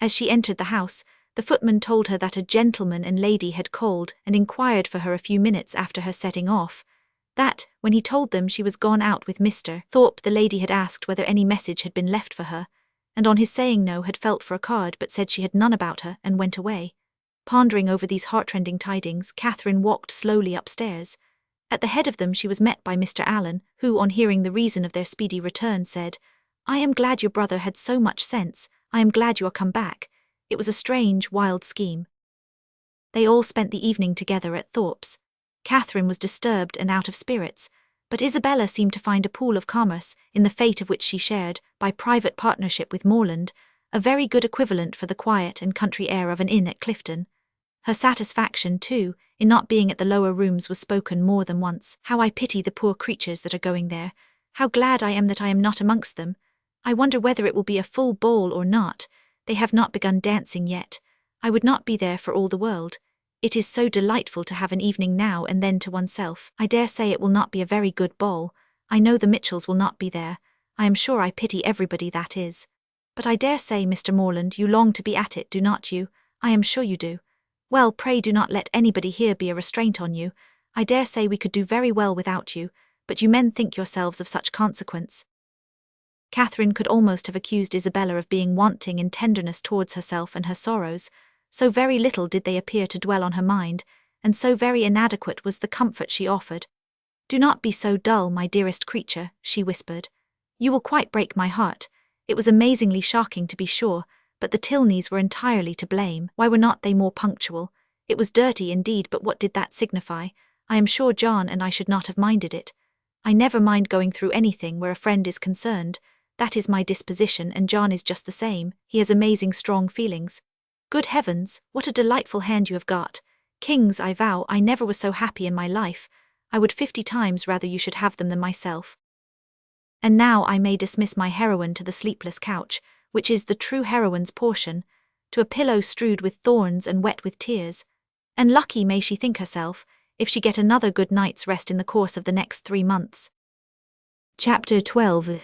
As she entered the house, the footman told her that a gentleman and lady had called and inquired for her a few minutes after her setting off. That, when he told them she was gone out with Mr. Thorpe, the lady had asked whether any message had been left for her, and on his saying no had felt for a card but said she had none about her and went away. Pondering over these heartrending tidings, Catherine walked slowly upstairs. At the head of them she was met by Mr. Allen, who, on hearing the reason of their speedy return, said, "I am glad your brother had so much sense. I am glad you are come back. It was a strange, wild scheme." They all spent the evening together at Thorpe's. Catherine was disturbed and out of spirits, but Isabella seemed to find a pool of commerce in the fate of which she shared, by private partnership with Morland, a very good equivalent for the quiet and country air of an inn at Clifton. Her satisfaction, too, in not being at the lower rooms was spoken more than once. "How I pity the poor creatures that are going there. How glad I am that I am not amongst them. I wonder whether it will be a full ball or not. They have not begun dancing yet. I would not be there for all the world. It is so delightful to have an evening now and then to oneself. I dare say it will not be a very good ball. I know the Mitchells will not be there. I am sure I pity everybody that is. But I dare say, Mr. Morland, you long to be at it, do not you? I am sure you do. Well, pray do not let anybody here be a restraint on you. I dare say we could do very well without you, but you men think yourselves of such consequence." Catherine could almost have accused Isabella of being wanting in tenderness towards herself and her sorrows, so very little did they appear to dwell on her mind, and so very inadequate was the comfort she offered. "Do not be so dull, my dearest creature," she whispered. "You will quite break my heart. It was amazingly shocking, to be sure, but the Tilneys were entirely to blame. Why were not they more punctual? It was dirty indeed, but what did that signify? I am sure John and I should not have minded it. I never mind going through anything where a friend is concerned. That is my disposition, and John is just the same. He has amazing strong feelings. Good heavens, what a delightful hand you have got. Kings, I vow, I never was so happy in my life. I would 50 times rather you should have them than myself. And now I may dismiss my heroine to the sleepless couch, which is the true heroine's portion, to a pillow strewed with thorns and wet with tears. And lucky may she think herself, if she get another good night's rest in the course of the next 3 months. Chapter 12.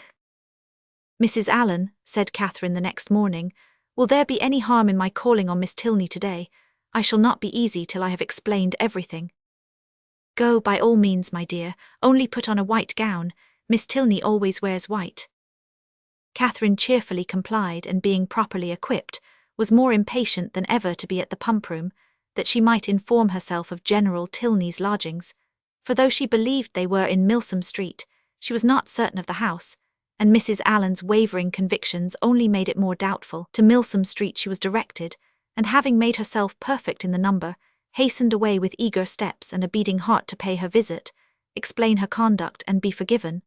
"Mrs. Allen," said Catherine the next morning, "will there be any harm in my calling on Miss Tilney today? I shall not be easy till I have explained everything." "Go by all means, my dear, only put on a white gown. Miss Tilney always wears white." Catherine cheerfully complied, and being properly equipped, was more impatient than ever to be at the pump-room, that she might inform herself of General Tilney's lodgings, for though she believed they were in Milsom Street, she was not certain of the house, and Mrs. Allen's wavering convictions only made it more doubtful. To Milsom Street she was directed, and having made herself perfect in the number, hastened away with eager steps and a beating heart to pay her visit, explain her conduct and be forgiven,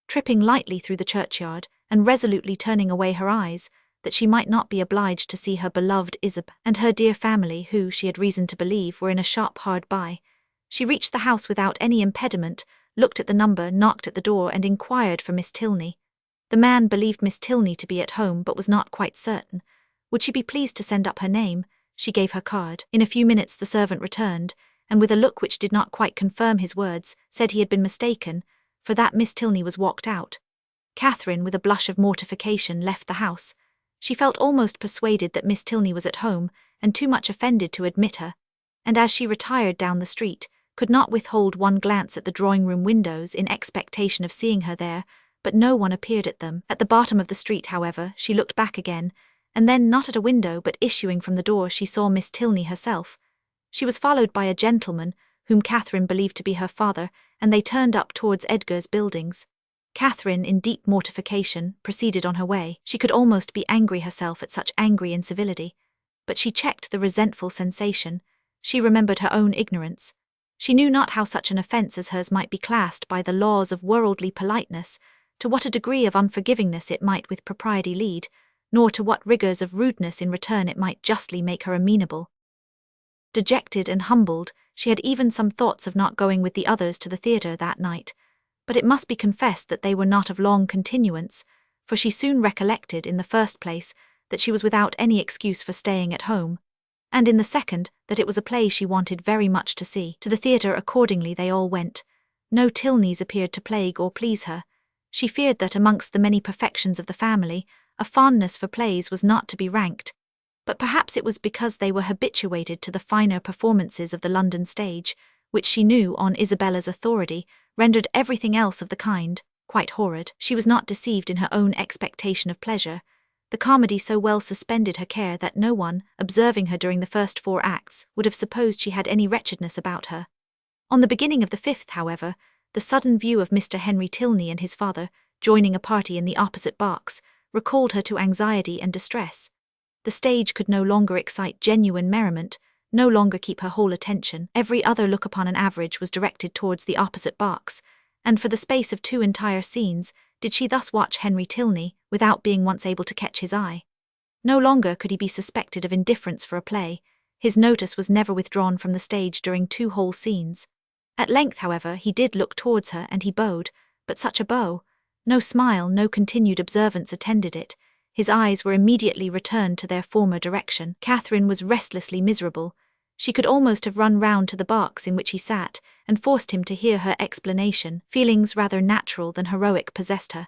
tripping lightly through the churchyard, and resolutely turning away her eyes, that she might not be obliged to see her beloved Isab and her dear family, who, she had reason to believe, were in a shop hard by. She reached the house without any impediment, looked at the number, knocked at the door, and inquired for Miss Tilney. The man believed Miss Tilney to be at home, but was not quite certain. Would she be pleased to send up her name? She gave her card. In a few minutes the servant returned, and with a look which did not quite confirm his words, said he had been mistaken, for that Miss Tilney was walked out. Catherine, with a blush of mortification, left the house. She felt almost persuaded that Miss Tilney was at home, and too much offended to admit her, and as she retired down the street, could not withhold one glance at the drawing-room windows in expectation of seeing her there, but no one appeared at them. At the bottom of the street, however, she looked back again, and then not at a window but issuing from the door she saw Miss Tilney herself. She was followed by a gentleman, whom Catherine believed to be her father, and they turned up towards Edgar's buildings. Catherine, in deep mortification, proceeded on her way. She could almost be angry herself at such angry incivility, but she checked the resentful sensation. She remembered her own ignorance. She knew not how such an offence as hers might be classed by the laws of worldly politeness, to what a degree of unforgivingness it might with propriety lead, nor to what rigours of rudeness in return it might justly make her amenable. Dejected and humbled, she had even some thoughts of not going with the others to the theatre that night, but it must be confessed that they were not of long continuance, for she soon recollected, in the first place, that she was without any excuse for staying at home, and in the second, that it was a play she wanted very much to see. To the theatre accordingly they all went. No Tilneys appeared to plague or please her. She feared that amongst the many perfections of the family, a fondness for plays was not to be ranked, but perhaps it was because they were habituated to the finer performances of the London stage, which she knew, on Isabella's authority, rendered everything else of the kind quite horrid. She was not deceived in her own expectation of pleasure. The comedy so well suspended her care that no one, observing her during the first 4 acts, would have supposed she had any wretchedness about her. On the beginning of the 5th, however, the sudden view of Mr. Henry Tilney and his father, joining a party in the opposite box, recalled her to anxiety and distress. The stage could no longer excite genuine merriment, no longer keep her whole attention. Every other look upon an average was directed towards the opposite box, and for the space of 2 entire scenes did she thus watch Henry Tilney, without being once able to catch his eye. No longer could he be suspected of indifference for a play. His notice was never withdrawn from the stage during 2 whole scenes. At length, however, he did look towards her, and he bowed, but such a bow! No smile, no continued observance attended it. His eyes were immediately returned to their former direction. Catherine was restlessly miserable. She could almost have run round to the box in which he sat, and forced him to hear her explanation. Feelings rather natural than heroic possessed her.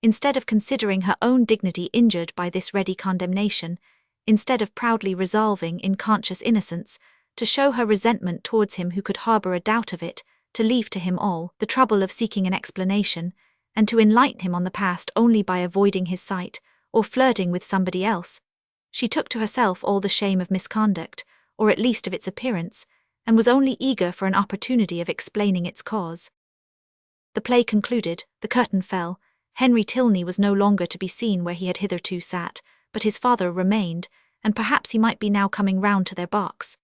Instead of considering her own dignity injured by this ready condemnation, instead of proudly resolving, in conscious innocence, to show her resentment towards him who could harbour a doubt of it, to leave to him all the trouble of seeking an explanation, and to enlighten him on the past only by avoiding his sight, or flirting with somebody else, she took to herself all the shame of misconduct, or at least of its appearance, and was only eager for an opportunity of explaining its cause. The play concluded, the curtain fell. Henry Tilney was no longer to be seen where he had hitherto sat, but his father remained, and perhaps he might be now coming round to their box.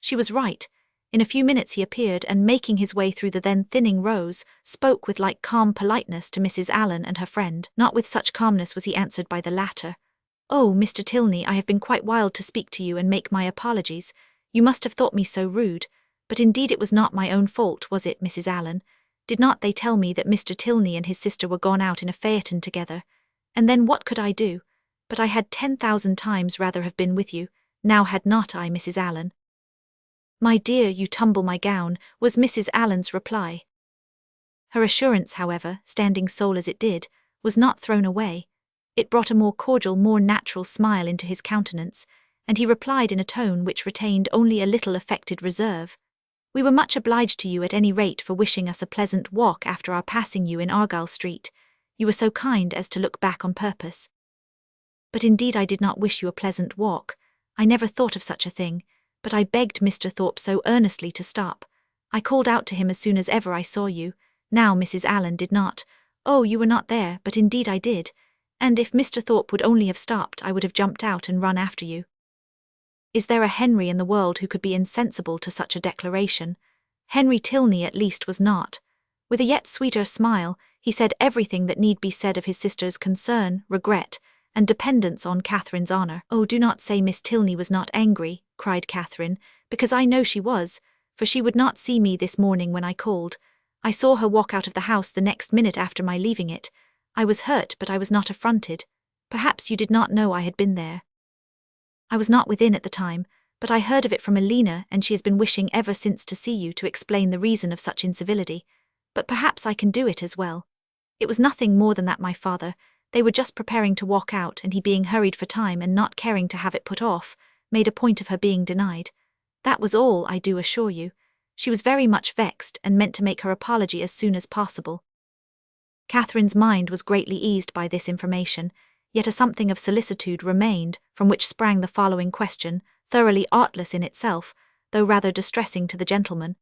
She was right. In a few minutes he appeared, and making his way through the then thinning rows, spoke with like calm politeness to Mrs. Allen and her friend. Not with such calmness was he answered by the latter. "Oh, Mr. Tilney, I have been quite wild to speak to you and make my apologies. You must have thought me so rude. But indeed it was not my own fault, was it, Mrs. Allen? Did not they tell me that Mr. Tilney and his sister were gone out in a phaeton together? And then what could I do? But I had 10,000 times rather have been with you, now had not I, Mrs. Allen?" "My dear, you tumble my gown," was Mrs. Allen's reply. Her assurance, however, standing sole as it did, was not thrown away. It brought a more cordial, more natural smile into his countenance, and he replied in a tone which retained only a little affected reserve. "We were much obliged to you at any rate for wishing us a pleasant walk after our passing you in Argyle Street. You were so kind as to look back on purpose." "But indeed I did not wish you a pleasant walk. I never thought of such a thing. But I begged Mr. Thorpe so earnestly to stop. I called out to him as soon as ever I saw you. Now Mrs. Allen did not. Oh, you were not there, but indeed I did. And if Mr. Thorpe would only have stopped, I would have jumped out and run after you." Is there a Henry in the world who could be insensible to such a declaration? Henry Tilney at least was not. With a yet sweeter smile, he said everything that need be said of his sister's concern, regret, and dependence on Catherine's honour. "Oh, do not say Miss Tilney was not angry," cried Catherine, "because I know she was, for she would not see me this morning when I called. I saw her walk out of the house the next minute after my leaving it. I was hurt, but I was not affronted. Perhaps you did not know I had been there." "I was not within at the time, but I heard of it from Alina, and she has been wishing ever since to see you to explain the reason of such incivility. But perhaps I can do it as well. It was nothing more than that my father, they were just preparing to walk out, and he being hurried for time and not caring to have it put off, made a point of her being denied. That was all, I do assure you. She was very much vexed, and meant to make her apology as soon as possible." Catherine's mind was greatly eased by this information, yet a something of solicitude remained, from which sprang the following question, thoroughly artless in itself, though rather distressing to the gentleman.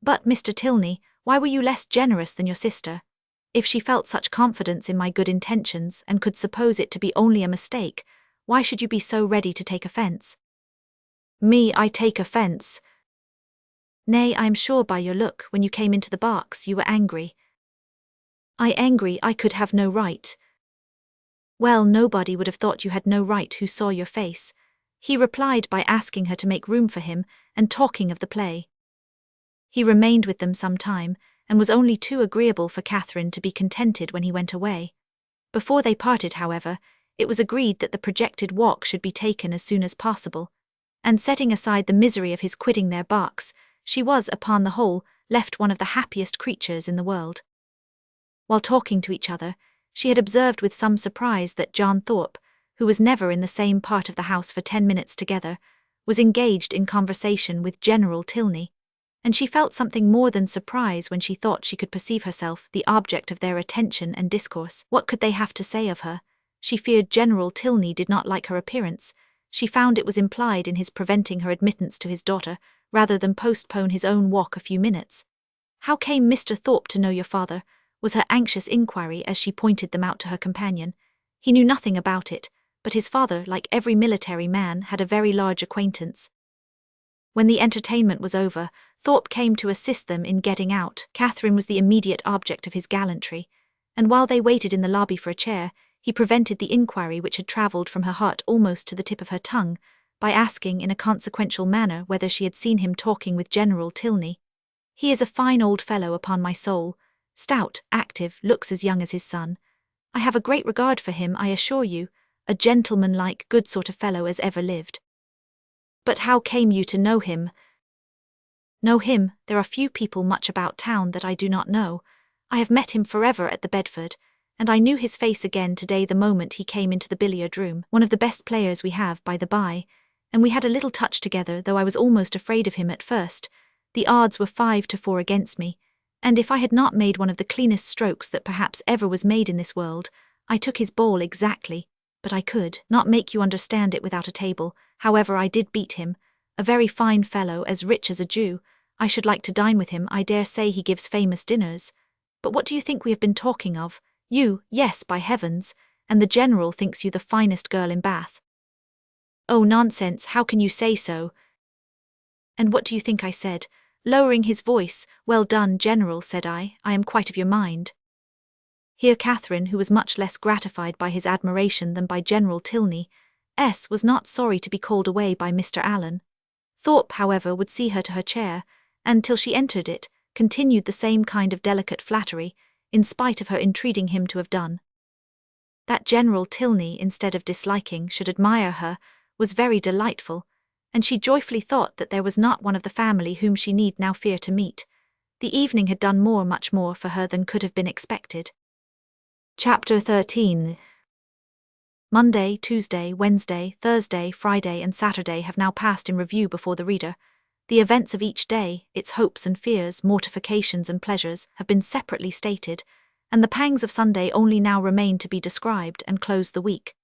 "But, Mr. Tilney, why were you less generous than your sister? If she felt such confidence in my good intentions, and could suppose it to be only a mistake, why should you be so ready to take offence?" "Me, I take offence? Nay, I am sure by your look, when you came into the box, you were angry." "I angry, I could have no right." "Well, nobody would have thought you had no right who saw your face." He replied by asking her to make room for him, and talking of the play. He remained with them some time, and was only too agreeable for Catherine to be contented when he went away. Before they parted, however, it was agreed that the projected walk should be taken as soon as possible, and setting aside the misery of his quitting their box, she was, upon the whole, left one of the happiest creatures in the world. While talking to each other, she had observed with some surprise that John Thorpe, who was never in the same part of the house for 10 minutes together, was engaged in conversation with General Tilney, and she felt something more than surprise when she thought she could perceive herself the object of their attention and discourse. What could they have to say of her? She feared General Tilney did not like her appearance. She found it was implied in his preventing her admittance to his daughter, rather than postpone his own walk a few minutes. "How came Mr. Thorpe to know your father?" was her anxious inquiry as she pointed them out to her companion. He knew nothing about it, but his father, like every military man, had a very large acquaintance. When the entertainment was over, Thorpe came to assist them in getting out. Catherine was the immediate object of his gallantry, and while they waited in the lobby for a chair, he prevented the inquiry which had travelled from her heart almost to the tip of her tongue, by asking in a consequential manner whether she had seen him talking with General Tilney. "He is a fine old fellow, upon my soul. Stout, active, looks as young as his son. I have a great regard for him, I assure you, a gentleman-like, good sort of fellow as ever lived." "But how came you to know him?" "Know him? There are few people much about town that I do not know. I have met him forever at the Bedford, and I knew his face again today the moment he came into the billiard-room, one of the best players we have, by the by, and we had a little touch together, though I was almost afraid of him at first. The odds were 5-4 against me, and if I had not made one of the cleanest strokes that perhaps ever was made in this world, I took his ball exactly, but I could not make you understand it without a table. However, I did beat him. A very fine fellow, as rich as a Jew. I should like to dine with him. I dare say he gives famous dinners. But what do you think we have been talking of? You? Yes, by heavens, and the General thinks you the finest girl in Bath." "Oh, nonsense, how can you say so?" "And what do you think I said?" Lowering his voice. "Well done, General," said I am quite of your mind." Here Catherine, who was much less gratified by his admiration than by General Tilney, was not sorry to be called away by Mr. Allen. Thorpe, however, would see her to her chair, and till she entered it, continued the same kind of delicate flattery, in spite of her entreating him to have done. That General Tilney, instead of disliking, should admire her, was very delightful, and she joyfully thought that there was not one of the family whom she need now fear to meet. The evening had done much more for her than could have been expected. Chapter 13. Monday, Tuesday, Wednesday, Thursday, Friday, and Saturday have now passed in review before the reader. The events of each day, its hopes and fears, mortifications and pleasures, have been separately stated, and the pangs of Sunday only now remain to be described and close the week.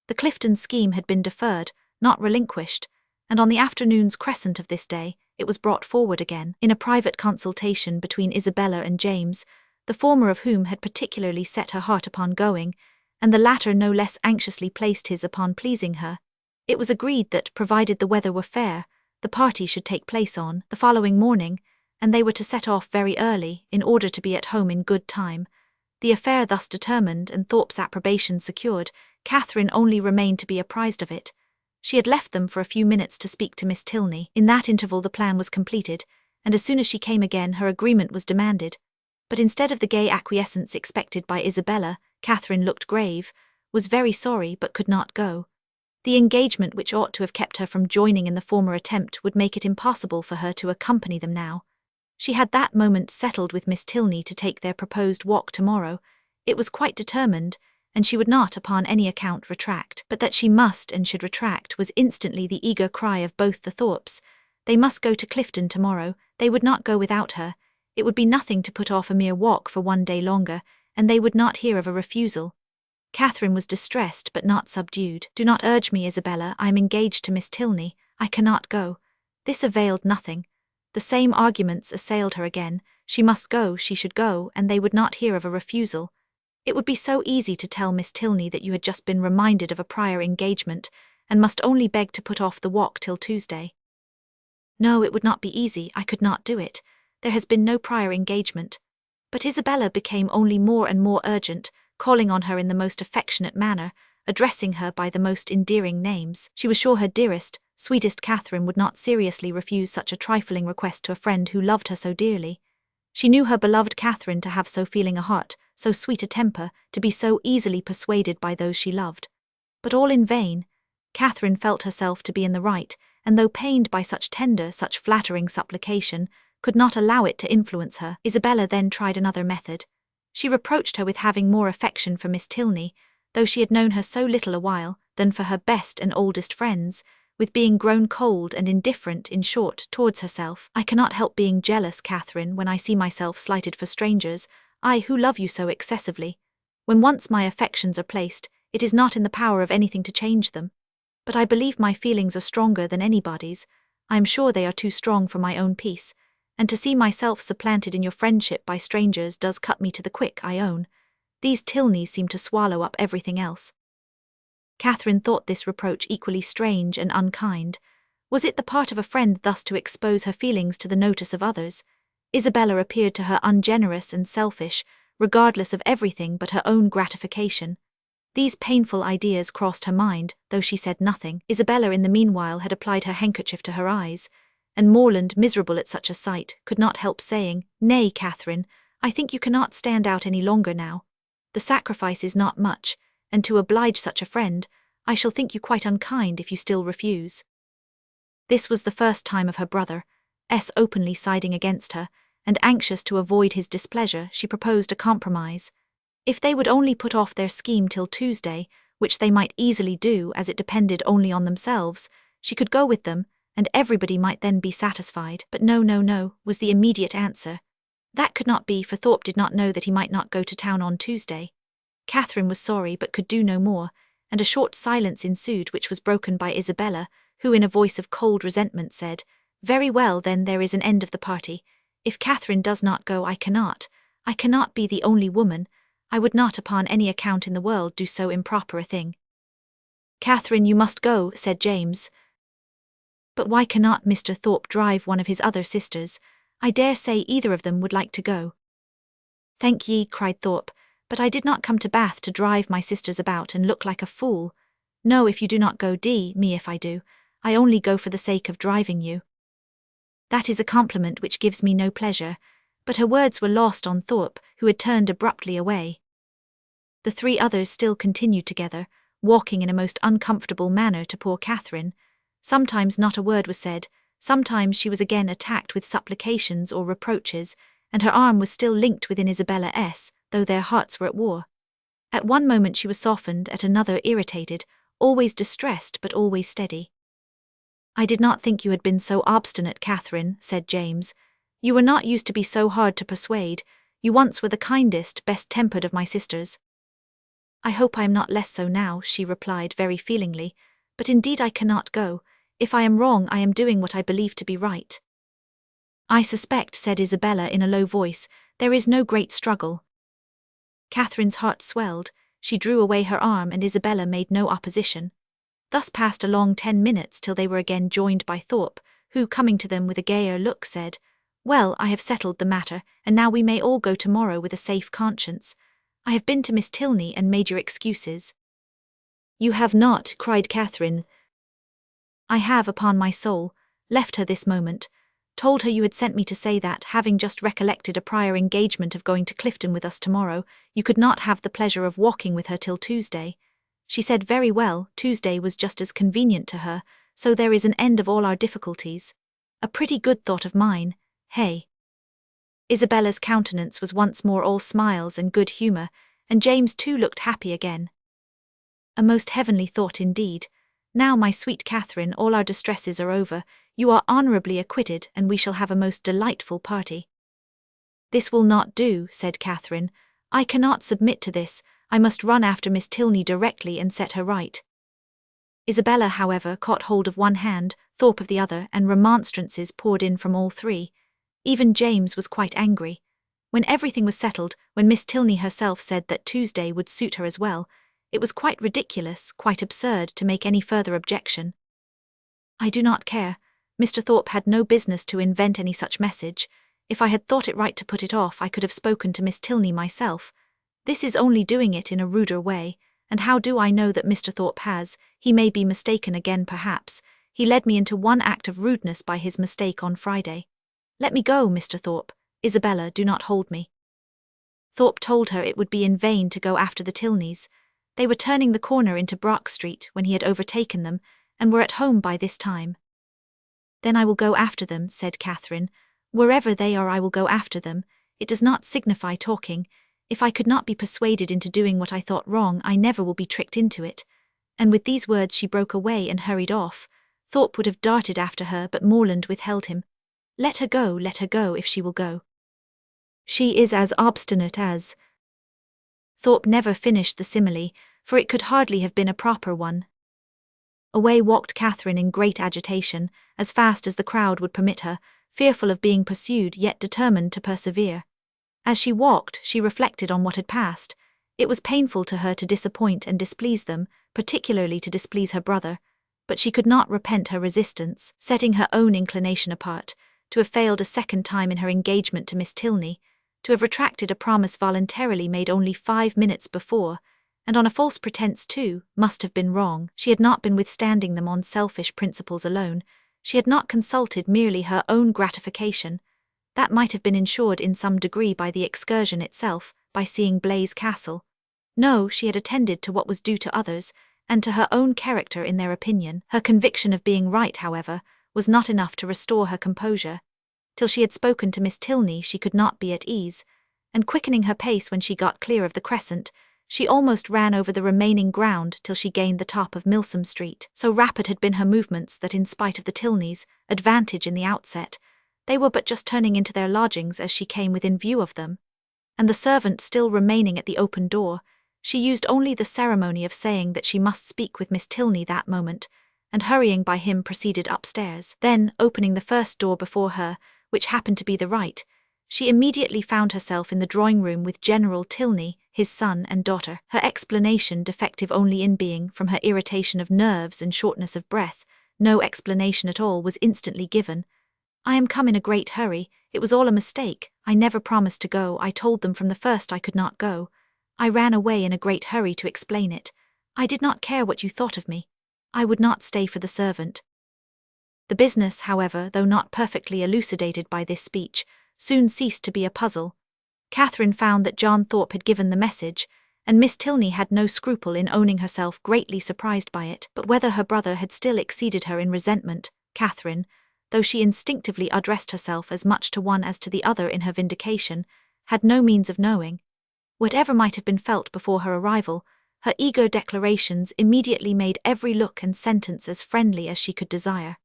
The Clifton scheme had been deferred, not relinquished, and on the afternoon's crescent of this day, it was brought forward again, in a private consultation between Isabella and James, the former of whom had particularly set her heart upon going, and the latter no less anxiously placed his upon pleasing her. It was agreed that, provided the weather were fair, the party should take place on the following morning, and they were to set off very early, in order to be at home in good time. The affair thus determined, and Thorpe's approbation secured, Catherine only remained to be apprised of it. She had left them for a few minutes to speak to Miss Tilney. In that interval the plan was completed, and as soon as she came again her agreement was demanded. But instead of the gay acquiescence expected by Isabella, Catherine looked grave, was very sorry but could not go. The engagement which ought to have kept her from joining in the former attempt would make it impossible for her to accompany them now. She had that moment settled with Miss Tilney to take their proposed walk tomorrow. It was quite determined, and she would not upon any account retract. But that she must and should retract was instantly the eager cry of both the Thorpes. They must go to Clifton tomorrow. They would not go without her. It would be nothing to put off a mere walk for one day longer, and they would not hear of a refusal. Catherine was distressed but not subdued. "Do not urge me, Isabella. I am engaged to Miss Tilney. I cannot go." This availed nothing. The same arguments assailed her again. She must go, she should go, and they would not hear of a refusal. It would be so easy to tell Miss Tilney that you had just been reminded of a prior engagement, and must only beg to put off the walk till Tuesday. "No, it would not be easy. I could not do it. There has been no prior engagement." But Isabella became only more and more urgent, calling on her in the most affectionate manner, addressing her by the most endearing names. She was sure her dearest, sweetest Catherine would not seriously refuse such a trifling request to a friend who loved her so dearly. She knew her beloved Catherine to have so feeling a heart, so sweet a temper, to be so easily persuaded by those she loved. But all in vain. Catherine felt herself to be in the right, and though pained by such tender, such flattering supplication, could not allow it to influence her. Isabella then tried another method. She reproached her with having more affection for Miss Tilney, though she had known her so little a while, than for her best and oldest friends, with being grown cold and indifferent, in short, towards herself. I cannot help being jealous, Catherine, when I see myself slighted for strangers, I who love you so excessively. When once my affections are placed, it is not in the power of anything to change them. But I believe my feelings are stronger than anybody's. I am sure they are too strong for my own peace, and to see myself supplanted in your friendship by strangers does cut me to the quick, I own. These Tilneys seem to swallow up everything else. Catherine thought this reproach equally strange and unkind. Was it the part of a friend thus to expose her feelings to the notice of others? Isabella appeared to her ungenerous and selfish, regardless of everything but her own gratification. These painful ideas crossed her mind, though she said nothing. Isabella in the meanwhile had applied her handkerchief to her eyes, and Morland, miserable at such a sight, could not help saying, "Nay, Catherine, I think you cannot stand out any longer now. The sacrifice is not much, and to oblige such a friend, I shall think you quite unkind if you still refuse." This was the first time of her brother's openly siding against her, and anxious to avoid his displeasure, she proposed a compromise. If they would only put off their scheme till Tuesday, which they might easily do as it depended only on themselves, she could go with them, and everybody might then be satisfied. But no, no, no, was the immediate answer. That could not be, for Thorpe did not know that he might not go to town on Tuesday. Catherine was sorry but could do no more, and a short silence ensued, which was broken by Isabella, who in a voice of cold resentment said, "Very well, then there is an end of the party. If Catherine does not go, I cannot be the only woman. I would not upon any account in the world do so improper a thing." "Catherine, you must go," said James. "But why cannot Mr. Thorpe drive one of his other sisters? I dare say either of them would like to go." "Thank ye," cried Thorpe, "but I did not come to Bath to drive my sisters about and look like a fool. No, if you do not go, me if I do. I only go for the sake of driving you." "That is a compliment which gives me no pleasure," but her words were lost on Thorpe, who had turned abruptly away. The three others still continued together, walking in a most uncomfortable manner to poor Catherine. Sometimes not a word was said, sometimes she was again attacked with supplications or reproaches, and her arm was still linked within Isabella's, though their hearts were at war. At one moment she was softened, at another irritated, always distressed but always steady. "I did not think you had been so obstinate, Catherine," said James. "You were not used to be so hard to persuade. You once were the kindest, best-tempered of my sisters." "I hope I am not less so now," she replied very feelingly, "but indeed I cannot go. If I am wrong, I am doing what I believe to be right." "I suspect," said Isabella in a low voice, "there is no great struggle." Catherine's heart swelled. She drew away her arm, and Isabella made no opposition. Thus passed a long 10 minutes till they were again joined by Thorpe, who, coming to them with a gayer look, said, "Well, I have settled the matter, and now we may all go tomorrow with a safe conscience. I have been to Miss Tilney and made your excuses." "You have not," cried Catherine. "I have, upon my soul. Left her this moment. Told her you had sent me to say that, having just recollected a prior engagement of going to Clifton with us tomorrow, you could not have the pleasure of walking with her till Tuesday. She said very well, Tuesday was just as convenient to her, so there is an end of all our difficulties. A pretty good thought of mine, hey?" Isabella's countenance was once more all smiles and good humour, and James too looked happy again. "A most heavenly thought indeed. Now, my sweet Catherine, all our distresses are over, you are honourably acquitted, and we shall have a most delightful party." "This will not do," said Catherine. "I cannot submit to this. I must run after Miss Tilney directly and set her right." Isabella, however, caught hold of one hand, Thorpe of the other, and remonstrances poured in from all three. Even James was quite angry. When everything was settled, when Miss Tilney herself said that Tuesday would suit her as well, it was quite ridiculous, quite absurd to make any further objection. "I do not care. Mr. Thorpe had no business to invent any such message. If I had thought it right to put it off, I could have spoken to Miss Tilney myself. This is only doing it in a ruder way, and how do I know that Mr. Thorpe has? He may be mistaken again perhaps. He led me into one act of rudeness by his mistake on Friday. Let me go, Mr. Thorpe. Isabella, do not hold me." Thorpe told her it would be in vain to go after the Tilneys. They were turning the corner into Brock Street when he had overtaken them, and were at home by this time. "Then I will go after them," said Catherine. "Wherever they are I will go after them. It does not signify talking. If I could not be persuaded into doing what I thought wrong, I never will be tricked into it. And with these words she broke away and hurried off. Thorpe would have darted after her, but Morland withheld him. Let her go, if she will go. She is as obstinate as... Thorpe never finished the simile, for it could hardly have been a proper one. Away walked Catherine in great agitation, as fast as the crowd would permit her, fearful of being pursued yet determined to persevere. As she walked, she reflected on what had passed. It was painful to her to disappoint and displease them, particularly to displease her brother, but she could not repent her resistance, setting her own inclination apart, to have failed a second time in her engagement to Miss Tilney, to have retracted a promise voluntarily made only 5 minutes before, and on a false pretence too, must have been wrong. She had not been withstanding them on selfish principles alone. She had not consulted merely her own gratification. That might have been ensured in some degree by the excursion itself, by seeing Blaise Castle. No, she had attended to what was due to others, and to her own character in their opinion. Her conviction of being right, however, was not enough to restore her composure. Till she had spoken to Miss Tilney she could not be at ease, and quickening her pace when she got clear of the crescent, she almost ran over the remaining ground till she gained the top of Milsom Street. So rapid had been her movements that in spite of the Tilneys' advantage in the outset, they were but just turning into their lodgings as she came within view of them. And the servant still remaining at the open door, she used only the ceremony of saying that she must speak with Miss Tilney that moment, and hurrying by him proceeded upstairs. Then, opening the first door before her, which happened to be the right, she immediately found herself in the drawing-room with General Tilney, his son and daughter. Her explanation, defective only in being, from her irritation of nerves and shortness of breath, no explanation at all, was instantly given. I am come in a great hurry. It was all a mistake. I never promised to go. I told them from the first I could not go. I ran away in a great hurry to explain it. I did not care what you thought of me. I would not stay for the servant. The business, however, though not perfectly elucidated by this speech, soon ceased to be a puzzle. Catherine found that John Thorpe had given the message, and Miss Tilney had no scruple in owning herself greatly surprised by it. But whether her brother had still exceeded her in resentment, Catherine, though she instinctively addressed herself as much to one as to the other in her vindication, had no means of knowing. Whatever might have been felt before her arrival, her eager declarations immediately made every look and sentence as friendly as she could desire.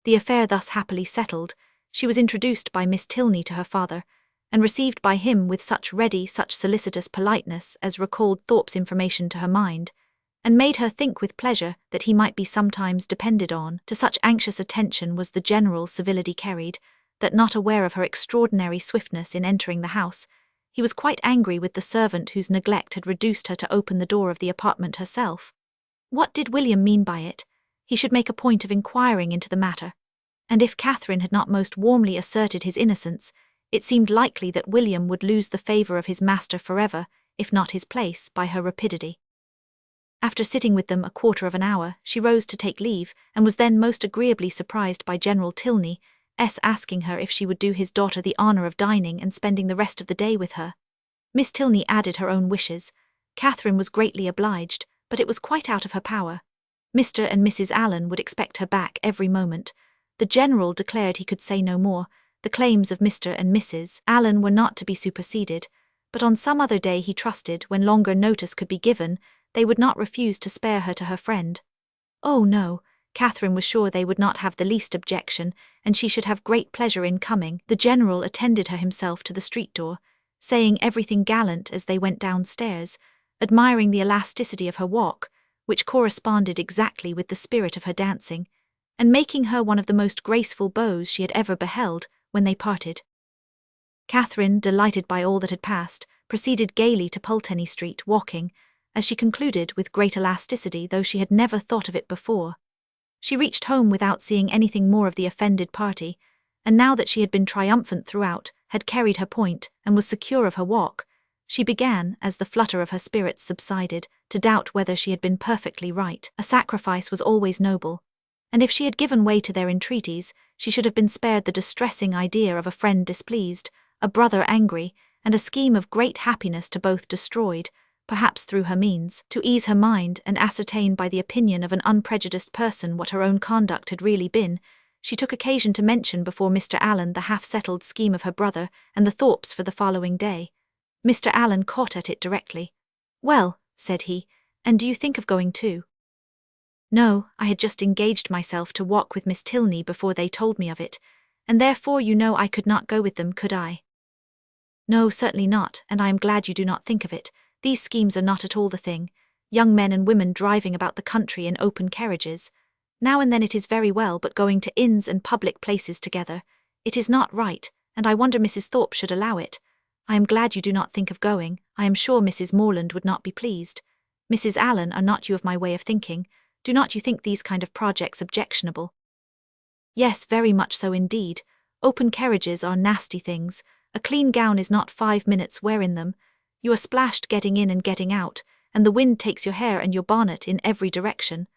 The affair thus happily settled, she was introduced by Miss Tilney to her father, and received by him with such ready, such solicitous politeness as recalled Thorpe's information to her mind, and made her think with pleasure that he might be sometimes depended on. To such anxious attention was the general civility carried, that not aware of her extraordinary swiftness in entering the house, he was quite angry with the servant whose neglect had reduced her to open the door of the apartment herself. What did William mean by it? He should make a point of inquiring into the matter. And if Catherine had not most warmly asserted his innocence, it seemed likely that William would lose the favour of his master forever, if not his place, by her rapidity. After sitting with them a quarter of an hour, she rose to take leave, and was then most agreeably surprised by General Tilney asking her if she would do his daughter the honour of dining and spending the rest of the day with her. Miss Tilney added her own wishes. Catherine was greatly obliged, but it was quite out of her power. Mr. and Mrs. Allen would expect her back every moment. The General declared he could say no more. The claims of Mr. and Mrs. Allen were not to be superseded, but on some other day he trusted, when longer notice could be given, they would not refuse to spare her to her friend. Oh no, Catherine was sure they would not have the least objection, and she should have great pleasure in coming. The General attended her himself to the street door, saying everything gallant as they went downstairs, admiring the elasticity of her walk, which corresponded exactly with the spirit of her dancing, and making her one of the most graceful beaux she had ever beheld. When they parted, Catherine, delighted by all that had passed, proceeded gaily to Pulteney Street, walking, as she concluded, with great elasticity, though she had never thought of it before. She reached home without seeing anything more of the offended party, and now that she had been triumphant throughout, had carried her point, and was secure of her walk, she began, as the flutter of her spirits subsided, to doubt whether she had been perfectly right. A sacrifice was always noble, and if she had given way to their entreaties, she should have been spared the distressing idea of a friend displeased, a brother angry, and a scheme of great happiness to both destroyed, perhaps through her means. To ease her mind and ascertain by the opinion of an unprejudiced person what her own conduct had really been, she took occasion to mention before Mr. Allen the half-settled scheme of her brother and the Thorpes for the following day. Mr. Allen caught at it directly. "Well," said he, "and do you think of going too?" No, I had just engaged myself to walk with Miss Tilney before they told me of it, and therefore you know I could not go with them, could I? No, certainly not, and I am glad you do not think of it. These schemes are not at all the thing. Young men and women driving about the country in open carriages. Now and then it is very well, but going to inns and public places together, it is not right, and I wonder Mrs. Thorpe should allow it. I am glad you do not think of going. I am sure Mrs. Morland would not be pleased. Mrs. Allen, are not you of my way of thinking? Do not you think these kind of projects objectionable? Yes, very much so indeed. Open carriages are nasty things. A clean gown is not 5 minutes wear in them. You are splashed getting in and getting out, and the wind takes your hair and your bonnet in every direction.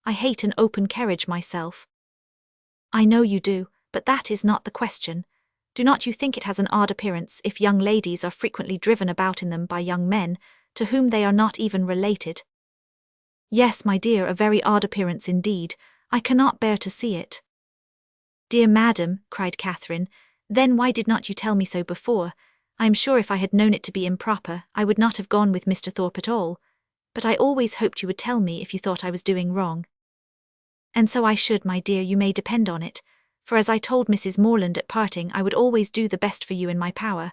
I hate an open carriage myself. I know you do, but that is not the question. Do not you think it has an odd appearance if young ladies are frequently driven about in them by young men, to whom they are not even related? Yes, my dear, a very odd appearance indeed. I cannot bear to see it. Dear madam, cried Catherine, then why did not you tell me so before? I am sure if I had known it to be improper, I would not have gone with Mr. Thorpe at all. But I always hoped you would tell me if you thought I was doing wrong. And so I should, my dear, you may depend on it. For as I told Mrs. Morland at parting, I would always do the best for you in my power.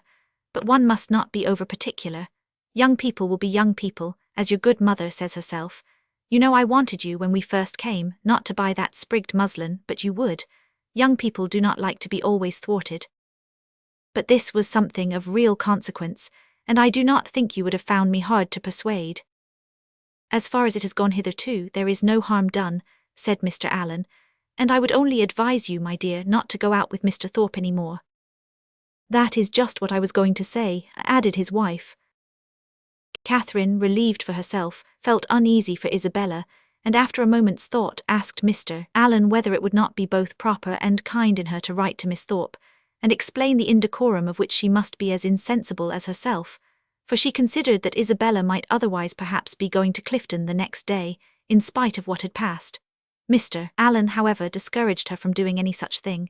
But one must not be over-particular. Young people will be young people, as your good mother says herself. You know I wanted you when we first came, not to buy that sprigged muslin, but you would. Young people do not like to be always thwarted. But this was something of real consequence, and I do not think you would have found me hard to persuade. As far as it has gone hitherto, there is no harm done, said Mr. Allen, and I would only advise you, my dear, not to go out with Mr. Thorpe any more. That is just what I was going to say, added his wife. Catherine, relieved for herself, felt uneasy for Isabella, and after a moment's thought asked Mr. Allen whether it would not be both proper and kind in her to write to Miss Thorpe, and explain the indecorum of which she must be as insensible as herself, for she considered that Isabella might otherwise perhaps be going to Clifton the next day, in spite of what had passed. Mr. Allen, however, discouraged her from doing any such thing.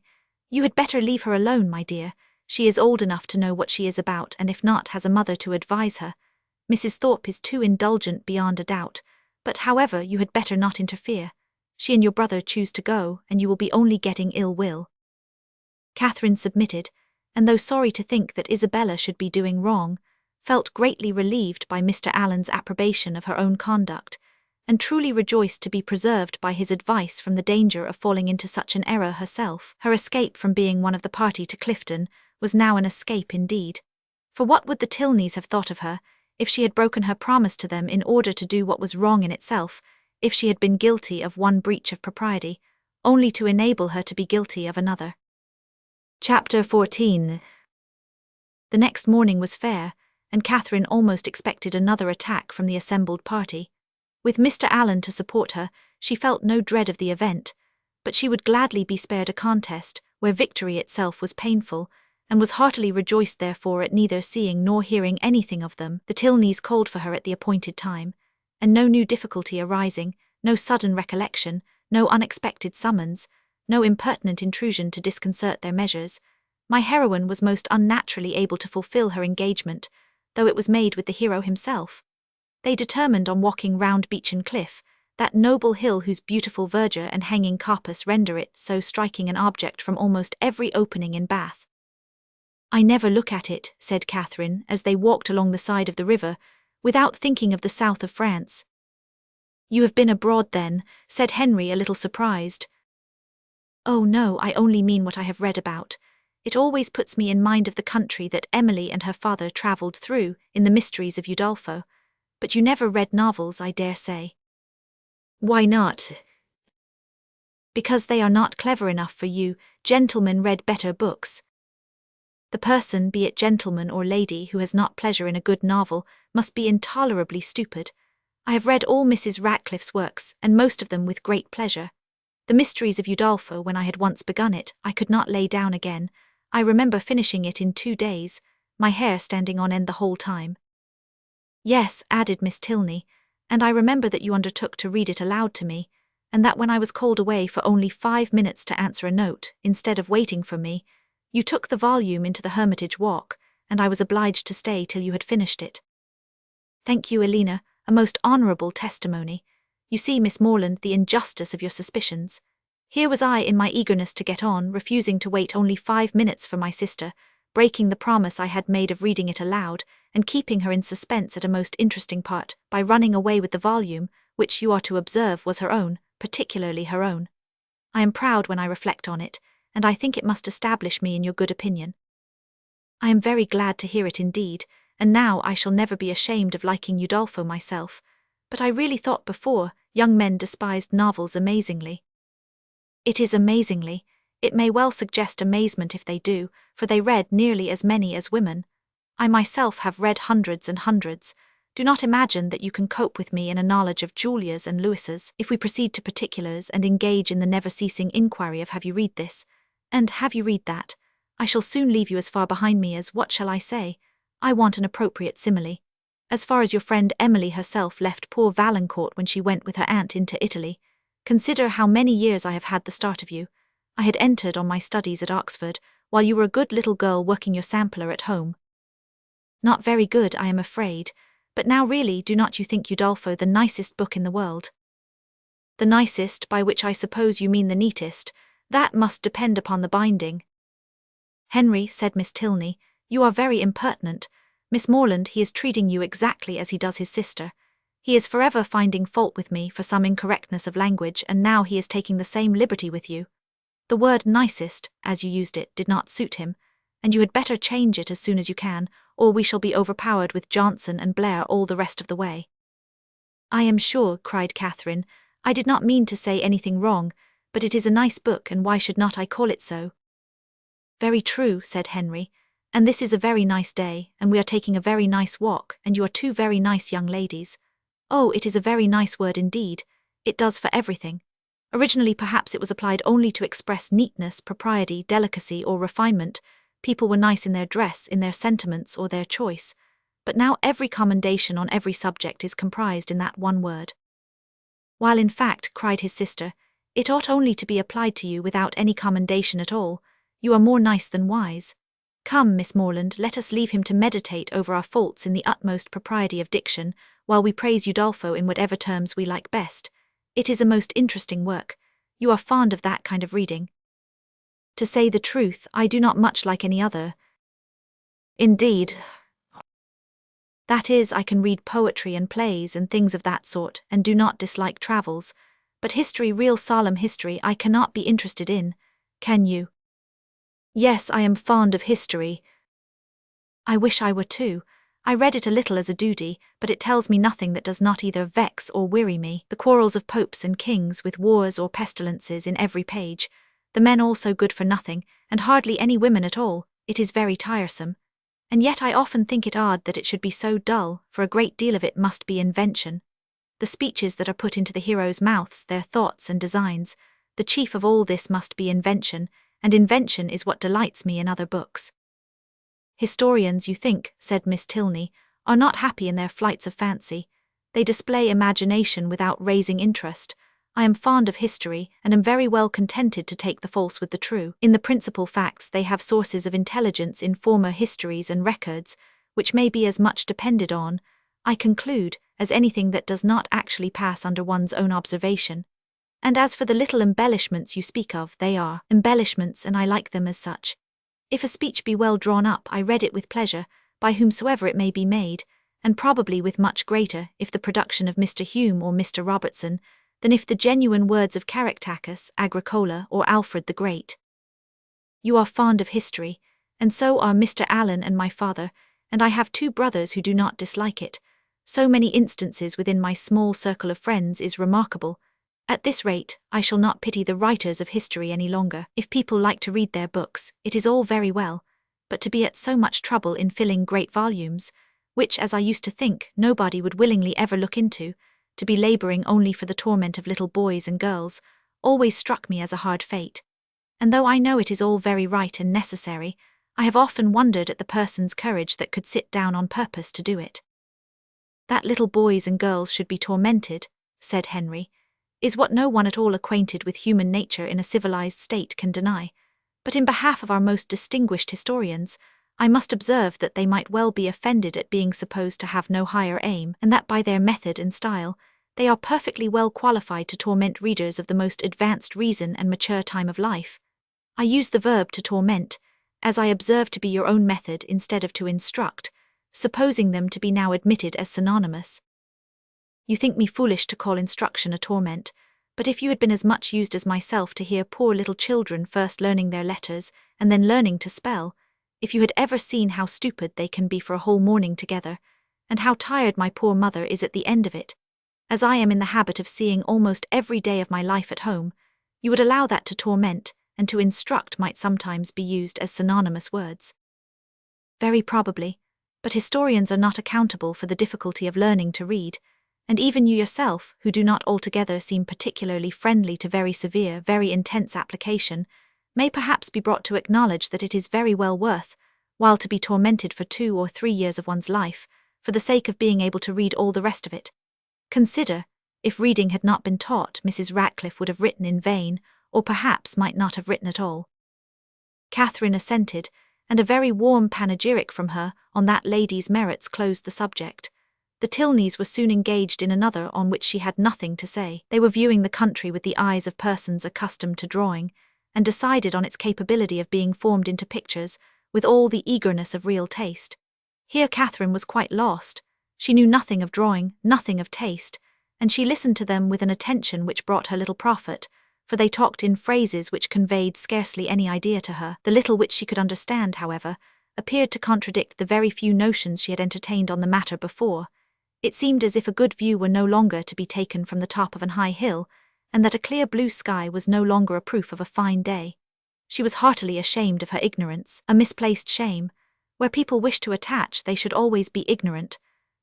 You had better leave her alone, my dear. She is old enough to know what she is about, and if not, has a mother to advise her. Mrs. Thorpe is too indulgent beyond a doubt, but however, you had better not interfere. She and your brother choose to go, and you will be only getting ill will. Catherine submitted, and though sorry to think that Isabella should be doing wrong, felt greatly relieved by Mr. Allen's approbation of her own conduct, and truly rejoiced to be preserved by his advice from the danger of falling into such an error herself. Her escape from being one of the party to Clifton was now an escape indeed. For what would the Tilneys have thought of her, if she had broken her promise to them in order to do what was wrong in itself, if she had been guilty of one breach of propriety, only to enable her to be guilty of another? Chapter 14. The next morning was fair, and Catherine almost expected another attack from the assembled party. With Mr. Allen to support her, she felt no dread of the event, but she would gladly be spared a contest where victory itself was painful, and was heartily rejoiced therefore at neither seeing nor hearing anything of them. The Tilneys called for her at the appointed time, and no new difficulty arising, no sudden recollection, no unexpected summons, no impertinent intrusion to disconcert their measures, my heroine was most unnaturally able to fulfil her engagement, though it was made with the hero himself. They determined on walking round Beechen Cliff, that noble hill whose beautiful verdure and hanging coppice render it so striking an object from almost every opening in Bath. I never look at it, said Catherine, as they walked along the side of the river, without thinking of the south of France. You have been abroad then, said Henry, a little surprised. Oh no, I only mean what I have read about. It always puts me in mind of the country that Emily and her father travelled through in the Mysteries of Udolpho. But you never read novels, I dare say. Why not? Because they are not clever enough for you. Gentlemen read better books. The person, be it gentleman or lady, who has not pleasure in a good novel, must be intolerably stupid. I have read all Mrs. Radcliffe's works, and most of them with great pleasure. The Mysteries of Udolpho, when I had once begun it, I could not lay down again. I remember finishing it in 2 days, my hair standing on end the whole time. Yes, added Miss Tilney, and I remember that you undertook to read it aloud to me, and that when I was called away for only 5 minutes to answer a note, instead of waiting for me, you took the volume into the Hermitage Walk, and I was obliged to stay till you had finished it. Thank you, Elena, a most honourable testimony. You see, Miss Morland, the injustice of your suspicions. Here was I in my eagerness to get on, refusing to wait only 5 minutes for my sister, breaking the promise I had made of reading it aloud, and keeping her in suspense at a most interesting part, by running away with the volume, which you are to observe was her own, particularly her own. I am proud when I reflect on it, and I think it must establish me in your good opinion. I am very glad to hear it indeed, and now I shall never be ashamed of liking Udolpho myself, but I really thought before, young men despised novels amazingly. It is amazingly. It may well suggest amazement if they do, for they read nearly as many as women. I myself have read hundreds and hundreds. Do not imagine that you can cope with me in a knowledge of Julia's and Lewis's. If we proceed to particulars and engage in the never-ceasing inquiry of have you read this, and have you read that, I shall soon leave you as far behind me as, what shall I say? I want an appropriate simile. As far as your friend Emily herself left poor Valancourt when she went with her aunt into Italy. Consider how many years I have had the start of you. I had entered on my studies at Oxford, while you were a good little girl working your sampler at home. Not very good, I am afraid, but now really do not you think Udolpho the nicest book in the world? The nicest, by which I suppose you mean the neatest, that must depend upon the binding. Henry, said Miss Tilney, you are very impertinent. Miss Morland, he is treating you exactly as he does his sister. He is forever finding fault with me for some incorrectness of language, and now he is taking the same liberty with you. The word nicest, as you used it, did not suit him, and you had better change it as soon as you can, or we shall be overpowered with Johnson and Blair all the rest of the way. I am sure, cried Catherine, I did not mean to say anything wrong, but it is a nice book, and why should not I call it so? Very true, said Henry, and this is a very nice day, and we are taking a very nice walk, and you are two very nice young ladies. Oh, it is a very nice word indeed. It does for everything. Originally perhaps it was applied only to express neatness, propriety, delicacy, or refinement. People were nice in their dress, in their sentiments, or their choice. But now every commendation on every subject is comprised in that one word. While in fact, cried his sister, it ought only to be applied to you without any commendation at all. You are more nice than wise. Come, Miss Morland, let us leave him to meditate over our faults in the utmost propriety of diction, while we praise Udolpho in whatever terms we like best. It is a most interesting work. You are fond of that kind of reading. To say the truth, I do not much like any other. Indeed. That is, I can read poetry and plays and things of that sort, and do not dislike travels. But history, real solemn history, I cannot be interested in. Can you? Yes, I am fond of history. I wish I were too. I read it a little as a duty, but it tells me nothing that does not either vex or weary me. The quarrels of popes and kings, with wars or pestilences in every page. The men also good for nothing, and hardly any women at all. It is very tiresome. And yet I often think it odd that it should be so dull, for a great deal of it must be invention. The speeches that are put into the heroes' mouths, their thoughts and designs, the chief of all this must be invention, and invention is what delights me in other books. Historians, you think, said Miss Tilney, are not happy in their flights of fancy. They display imagination without raising interest. I am fond of history, and am very well contented to take the false with the true. In the principal facts they have sources of intelligence in former histories and records, which may be as much depended on, I conclude, as anything that does not actually pass under one's own observation. And as for the little embellishments you speak of, they are embellishments, and I like them as such. If a speech be well drawn up, I read it with pleasure, by whomsoever it may be made, and probably with much greater, if the production of Mr. Hume or Mr. Robertson, than if the genuine words of Caractacus, Agricola, or Alfred the Great. You are fond of history, and so are Mr. Allen and my father, and I have 2 brothers who do not dislike it. So many instances within my small circle of friends is remarkable. At this rate, I shall not pity the writers of history any longer. If people like to read their books, it is all very well, but to be at so much trouble in filling great volumes, which, as I used to think, nobody would willingly ever look into, to be labouring only for the torment of little boys and girls, always struck me as a hard fate. And though I know it is all very right and necessary, I have often wondered at the person's courage that could sit down on purpose to do it. That little boys and girls should be tormented, said Henry, is what no one at all acquainted with human nature in a civilized state can deny. But in behalf of our most distinguished historians, I must observe that they might well be offended at being supposed to have no higher aim, and that by their method and style, They are perfectly well qualified to torment readers of the most advanced reason and mature time of life. I use the verb to torment, as I observe to be your own method instead of to instruct, supposing them to be now admitted as synonymous. You think me foolish to call instruction a torment, but if you had been as much used as myself to hear poor little children first learning their letters and then learning to spell, if you had ever seen how stupid they can be for a whole morning together, and how tired my poor mother is at the end of it, as I am in the habit of seeing almost every day of my life at home, you would allow that to torment and to instruct might sometimes be used as synonymous words. Very probably, but historians are not accountable for the difficulty of learning to read, and even you yourself, who do not altogether seem particularly friendly to very severe, very intense application, may perhaps be brought to acknowledge that it is very well worth while to be tormented for 2 or 3 years of one's life, for the sake of being able to read all the rest of it. Consider, if reading had not been taught, Mrs. Ratcliffe would have written in vain, or perhaps might not have written at all. Catherine assented, and a very warm panegyric from her on that lady's merits closed the subject. The Tilneys were soon engaged in another on which she had nothing to say. They were viewing the country with the eyes of persons accustomed to drawing, and decided on its capability of being formed into pictures with all the eagerness of real taste. Here Catherine was quite lost. She knew nothing of drawing, nothing of taste, and she listened to them with an attention which brought her little profit, for they talked in phrases which conveyed scarcely any idea to her. The little which she could understand, however, appeared to contradict the very few notions she had entertained on the matter before. It seemed as if a good view were no longer to be taken from the top of an high hill, and that a clear blue sky was no longer a proof of a fine day. She was heartily ashamed of her ignorance, a misplaced shame. Where people wish to attach, they should always be ignorant.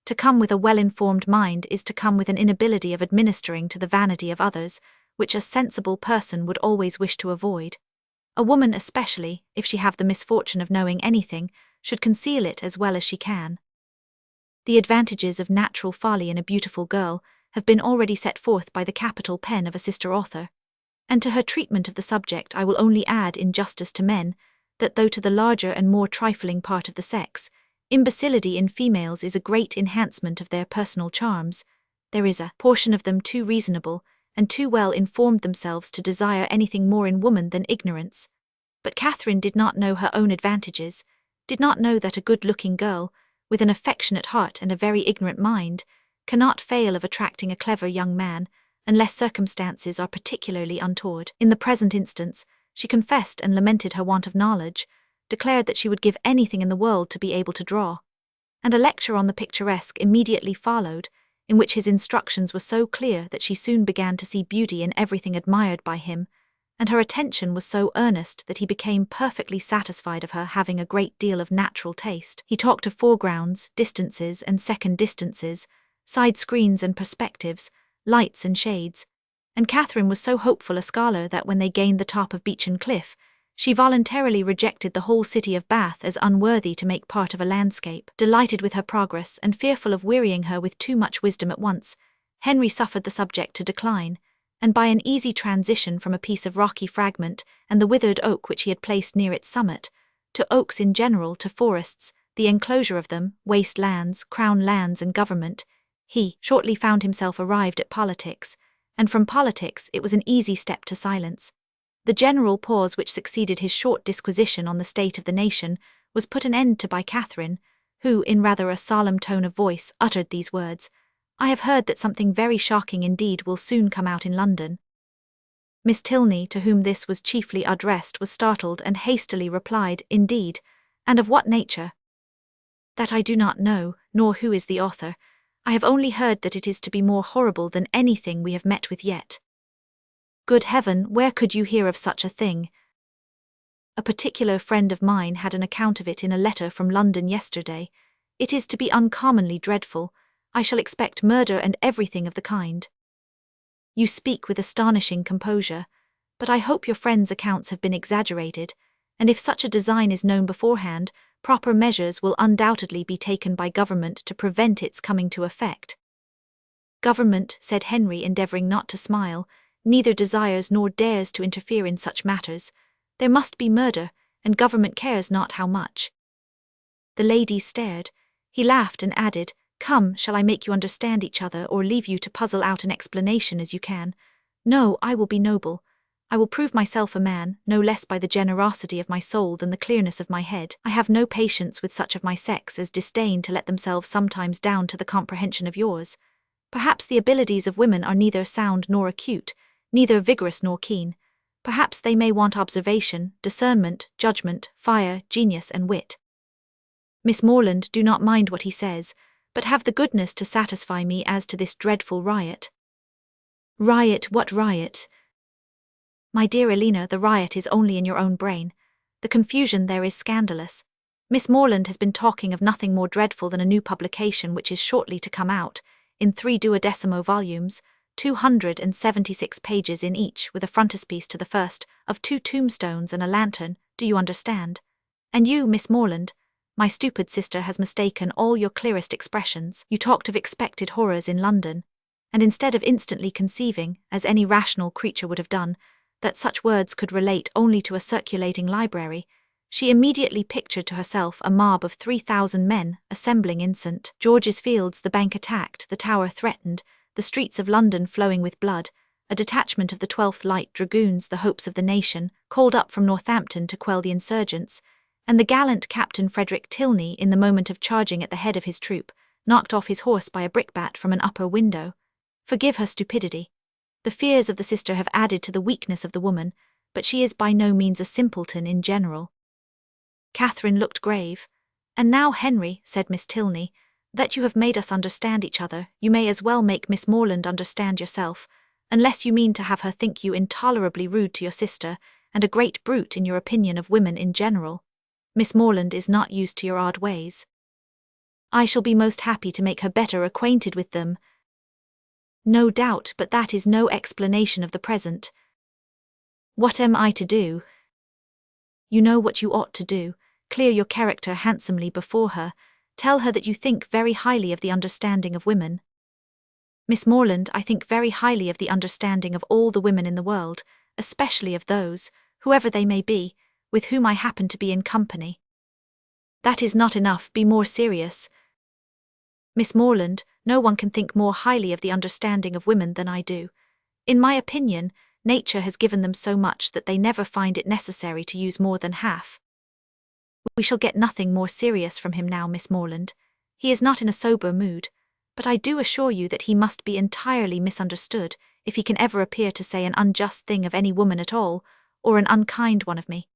To come with a well-informed mind is to come with an inability of administering to the vanity of others, which a sensible person would always wish to avoid. A woman especially, if she have the misfortune of knowing anything, should conceal it as well as she can. The advantages of natural folly in a beautiful girl have been already set forth by the capital pen of a sister author, and to her treatment of the subject I will only add in justice to men, that though to the larger and more trifling part of the sex, imbecility in females is a great enhancement of their personal charms, there is a portion of them too reasonable and too well informed themselves to desire anything more in woman than ignorance. But Catherine did not know her own advantages, did not know that a good-looking girl, with an affectionate heart and a very ignorant mind, cannot fail of attracting a clever young man, unless circumstances are particularly untoward. In the present instance, she confessed and lamented her want of knowledge, declared that she would give anything in the world to be able to draw. And a lecture on the picturesque immediately followed, in which his instructions were so clear that she soon began to see beauty in everything admired by him, and her attention was so earnest that he became perfectly satisfied of her having a great deal of natural taste. He talked of foregrounds, distances and second distances, side screens and perspectives, lights and shades, and Catherine was so hopeful a scholar that when they gained the top of Beechen Cliff, she voluntarily rejected the whole city of Bath as unworthy to make part of a landscape. Delighted with her progress and fearful of wearying her with too much wisdom at once, Henry suffered the subject to decline, and by an easy transition from a piece of rocky fragment and the withered oak which he had placed near its summit, to oaks in general, to forests, the enclosure of them, waste lands, crown lands and government, he shortly found himself arrived at politics, and from politics it was an easy step to silence. The general pause which succeeded his short disquisition on the state of the nation was put an end to by Catherine, who, in rather a solemn tone of voice, uttered these words: "I have heard that something very shocking indeed will soon come out in London." Miss Tilney, to whom this was chiefly addressed, was startled and hastily replied, "Indeed, and of what nature?" "That I do not know, nor who is the author. I have only heard that it is to be more horrible than anything we have met with yet." "Good heaven, where could you hear of such a thing?" "A particular friend of mine had an account of it in a letter from London yesterday. It is to be uncommonly dreadful. I shall expect murder and everything of the kind." "You speak with astonishing composure, but I hope your friend's accounts have been exaggerated, and if such a design is known beforehand, proper measures will undoubtedly be taken by government to prevent its coming to effect." "Government," said Henry, endeavouring not to smile, "neither desires nor dares to interfere in such matters. There must be murder, and government cares not how much." The lady stared. He laughed and added, Come, shall I make you understand each other, or leave you to puzzle out an explanation as you can? No, I will be noble. I will prove myself a man, no less by the generosity of my soul than the clearness of my head. I have no patience with such of my sex as disdain to let themselves sometimes down to the comprehension of yours. Perhaps the abilities of women are neither sound nor acute, neither vigorous nor keen. Perhaps they may want observation, discernment, judgment, fire, genius, and wit. Miss Morland, do not mind what he says, but have the goodness to satisfy me as to this dreadful riot. Riot? What riot? My dear Elena, the riot is only in your own brain. The confusion there is scandalous. Miss Morland has been talking of nothing more dreadful than a new publication which is shortly to come out, in 3 duodecimo volumes, 276 pages in each, with a frontispiece to the first, of 2 tombstones and a lantern, do you understand? And you, Miss Morland, my stupid sister has mistaken all your clearest expressions. You talked of expected horrors in London, and instead of instantly conceiving, as any rational creature would have done, that such words could relate only to a circulating library, she immediately pictured to herself a mob of 3,000 men assembling in St. George's Fields, the Bank attacked, the Tower threatened, the streets of London flowing with blood, a detachment of the 12th Light Dragoons, the hopes of the nation, called up from Northampton to quell the insurgents, and the gallant Captain Frederick Tilney, in the moment of charging at the head of his troop, knocked off his horse by a brickbat from an upper window. Forgive her stupidity. The fears of the sister have added to the weakness of the woman, but she is by no means a simpleton in general. Catherine looked grave. And now, Henry, said Miss Tilney, that you have made us understand each other, you may as well make Miss Morland understand yourself, unless you mean to have her think you intolerably rude to your sister, and a great brute in your opinion of women in general. Miss Morland is not used to your odd ways. I shall be most happy to make her better acquainted with them. No doubt, but that is no explanation of the present. What am I to do? You know what you ought to do. Clear your character handsomely before her. Tell her that you think very highly of the understanding of women. Miss Morland, I think very highly of the understanding of all the women in the world, especially of those, whoever they may be, with whom I happen to be in company. That is not enough, be more serious. Miss Morland, no one can think more highly of the understanding of women than I do. In my opinion, nature has given them so much that they never find it necessary to use more than half. We shall get nothing more serious from him now, Miss Morland. He is not in a sober mood, but I do assure you that he must be entirely misunderstood if he can ever appear to say an unjust thing of any woman at all, or an unkind one of me.